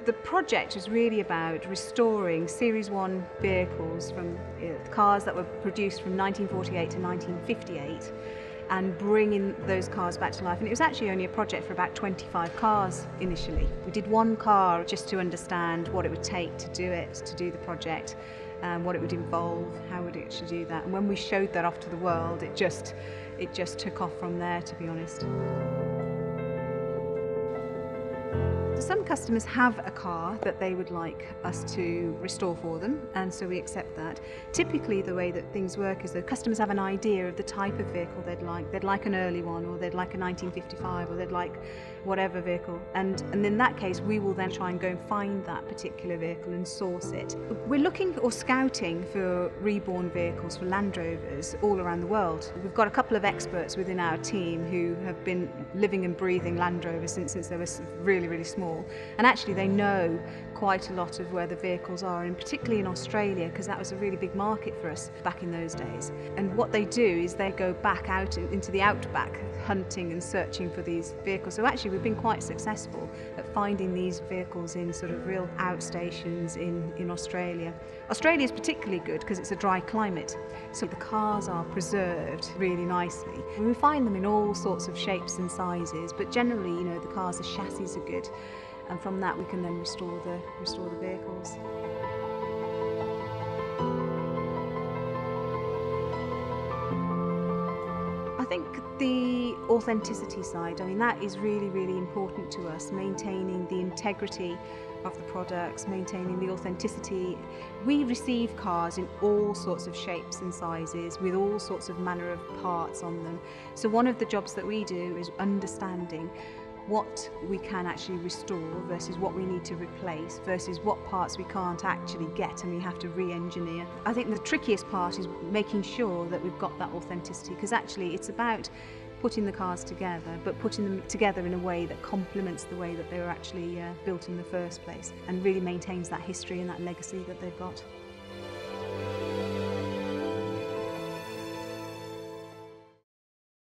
The project was really about restoring Series 1 vehicles from cars that were produced from 1948 to 1958 and bringing those cars back to life. And it was actually only a project for about 25 cars initially. We did one car just to understand what it would take to do the project, what it would involve, how would it actually do that. And when we showed that off to the world, it just took off from there, to be honest. Some customers have a car that they would like us to restore for them, and so we accept that. Typically the way that things work is that customers have an idea of the type of vehicle they'd like. They'd like an early one, or they'd like a 1955, or they'd like whatever vehicle. And in that case, we will then try and go and find that particular vehicle and source it. We're looking or scouting for reborn vehicles for Land Rovers all around the world. We've got a couple of experts within our team who have been living and breathing Land Rovers since they were really, really small. And actually they know quite a lot of where the vehicles are, and particularly in Australia, because that was a really big market for us back in those days. And what they do is they go back out into the outback hunting and searching for these vehicles. So actually we've been quite successful at finding these vehicles in sort of real outstations in Australia. Australia is particularly good because it's a dry climate, so the cars are preserved really nicely. We find them in all sorts of shapes and sizes, but generally, you know, the cars, the chassis are good, and from that we can then restore the vehicles. I think the authenticity side, I mean, that is really, really important to us, maintaining the integrity of the products, maintaining the authenticity. We receive cars in all sorts of shapes and sizes with all sorts of manner of parts on them. So one of the jobs that we do is understanding what we can actually restore versus what we need to replace versus what parts we can't actually get and we have to re-engineer. I think the trickiest part is making sure that we've got that authenticity, because actually it's about putting the cars together, but putting them together in a way that complements the way that they were actually built in the first place and really maintains that history and that legacy that they've got.